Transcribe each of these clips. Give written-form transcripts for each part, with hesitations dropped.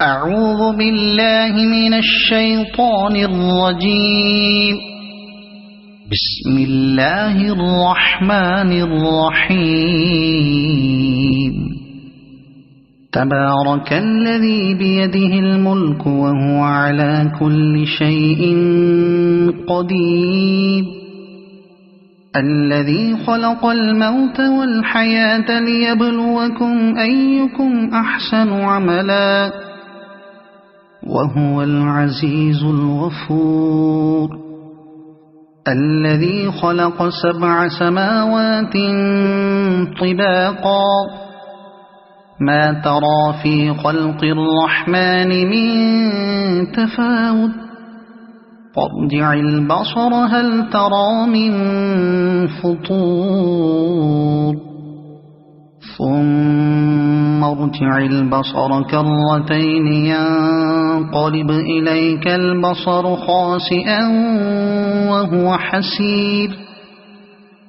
أعوذ بالله من الشيطان الرجيم. بسم الله الرحمن الرحيم. تبارك الذي بيده الملك وهو على كل شيء قدير. الذي خلق الموت والحياة ليبلوكم أيكم أحسن عملا وهو العزيز الغفور. الذي خلق 7 سماوات طباقا ما ترى في خلق الرحمن من تفاوت فارجع البصر هل ترى من فطور ثم ارجع البصر كرتين ينقلب إليك البصر خاسئا وهو حسير.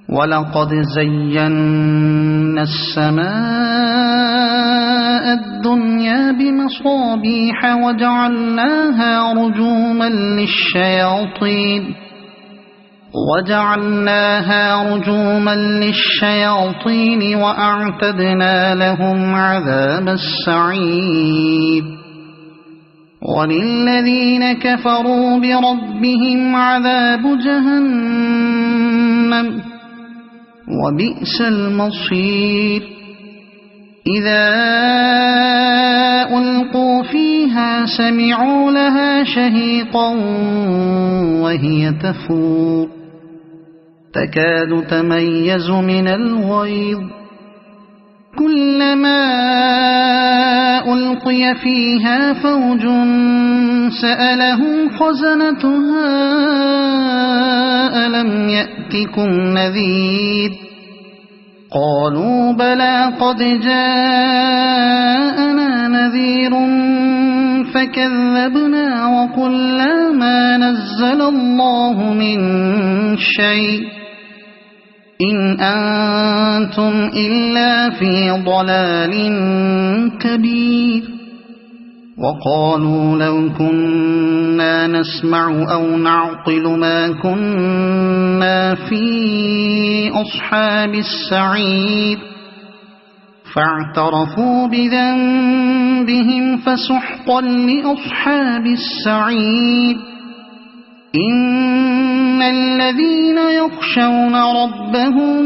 ولقد زينا السماء الدنيا بمصابيح وجعلناها رجوما للشياطين وأعتدنا لهم عذاب السعير. وللذين كفروا بربهم عذاب جهنم وبئس المصير. إذا ألقوا فيها سمعوا لها شهيقا وهي تفور تكاد تميز من الغيظ. كلما ألقي فيها فوج سألهم خزنتها ألم يأتكم نذير قالوا بلى قد جاءنا نذير فكذبنا وقلنا ما نزل الله من شيء إن أنتم إلا في ضلال كبير. وقالوا لو كنا نسمع أو نعقل ما كنا في أصحاب السعير فاعترفوا بذنبهم فسحقا لأصحاب السعير. إن الذين يخشون ربهم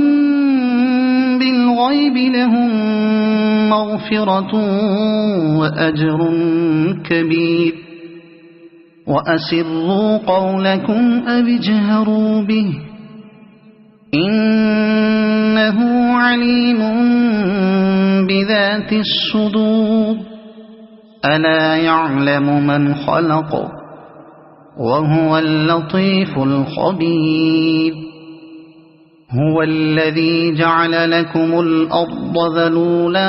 بالغيب لهم مغفرة وأجر كبير. وأسروا قولكم أو اجهروا به إنه عليم بذات الصدور. ألا يعلم من خلق وهو اللطيف الخبير. هو الذي جعل لكم الأرض ذلولا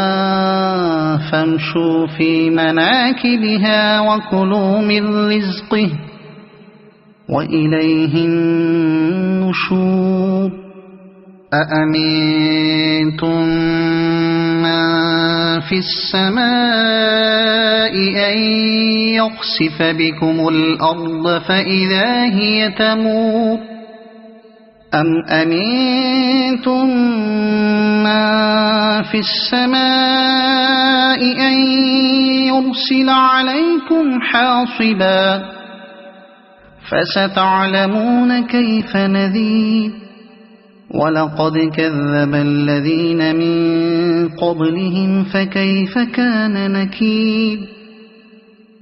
فامشوا في مناكبها وكلوا من رزقه وإليه النشور. أأمنتم من في السماء أن يخسف بكم الأرض فإذا هي تمور أم أمنتم من في السماء أن يرسل عليكم حاصبا فستعلمون كيف نذير. ولقد كذب الذين من قبلهم فكيف كان نكير.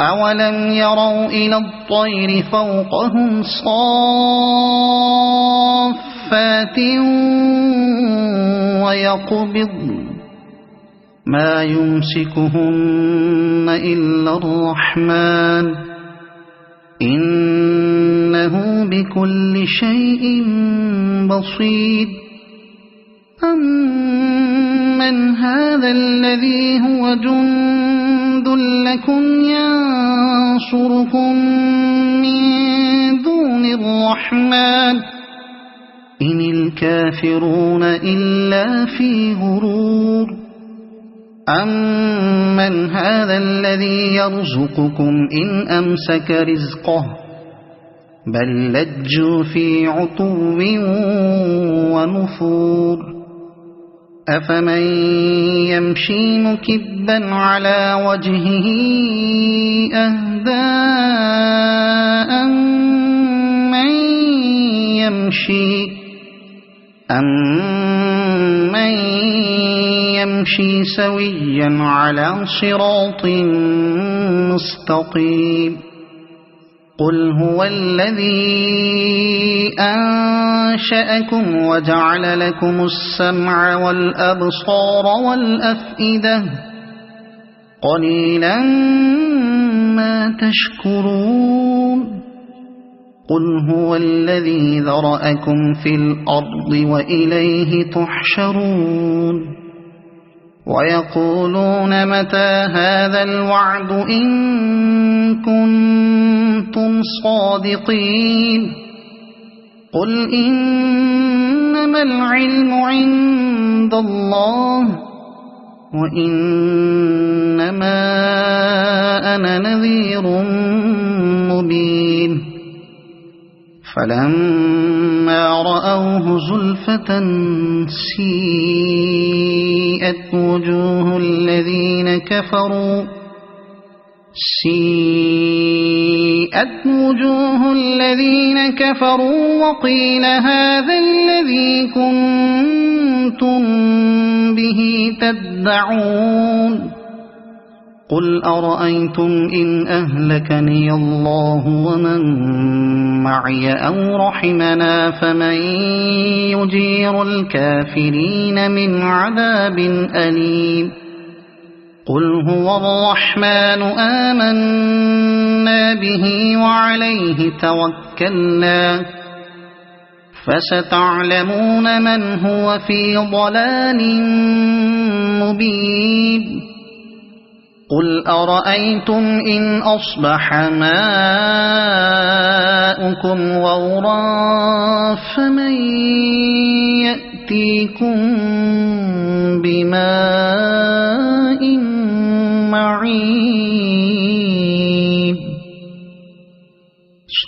أولم يروا إلى الطير فوقهم صافات ويقبضن ما يمسكهن إلا الرحمن إنه بكل شيء بصير. أمن هذا الذي هو جند لكم ينصركم من دون الرحمن إن الكافرون إلا في غرور. أَمَّنْ هَذَا الَّذِي يَرْزُقُكُمْ إِنْ أَمْسَكَ رِزْقَهُ بَل لَّجُّوا فِي عُتُوٍّ وَنُفُورٍ أَفَمَن يَمْشِي مُكِبًّا عَلَى وَجْهِهِ أَهْدَىٰ أَمَّن يَمْشِي سَوِيًّا عَلَى صِرَاطٍ مُّسْتَقِيمٍ قُلْ هُوَ الَّذِي أَنشَأَكُمْ وَجَعَلَ لَكُمُ السَّمْعَ وَالْأَبْصَارَ وَالْأَفْئِدَةَ قَلِيلًا مَّا تَشْكُرُونَ قُلْ هُوَ الَّذِي ذَرَأَكُمْ فِي الْأَرْضِ وَإِلَيْهِ تُحْشَرُونَ وَيَقُولُونَ مَتَىٰ هَٰذَا الْوَعْدُ إِن كُنتُمْ صَادِقِينَ قُلْ إِنَّمَا الْعِلْمُ عِندَ اللَّهِ وَإِنَّمَا أَنَا نَذِيرٌ مُّبِينٌ فَلَمَّا رَأَوْهُ زُلْفَةً سِيئَتْ وُجُوهُ الَّذِينَ كَفَرُوا وَقِيلَ هَٰذَا الَّذِي كُنتُم بِهِ تَدَّعُونَ قُلْ أَرَأَيْتُمْ إِنْ أَهْلَكَنِيَ اللَّهُ وَمَن مَّعِيَ أَوْ رَحِمَنَا فَمَن يُجِيرُ الْكَافِرِينَ مِنْ عَذَابٍ أَلِيمٍ قُلْ هُوَ الرَّحْمَٰنُ آمَنَّا بِهِ وَعَلَيْهِ تَوَكَّلْنَا فَسَتَعْلَمُونَ مَنْ هُوَ فِي ضَلَالٍ مُّبِينٍ قُلْ أَرَأَيْتُمْ إِنْ أَصْبَحَ مَاؤُكُمْ غَوْرًا فَمَن يَأْتِيكُم بِمَاءٍ مَّعِينٍ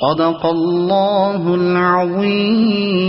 صَدَقَ اللَّهُ الْعَظِيمُ.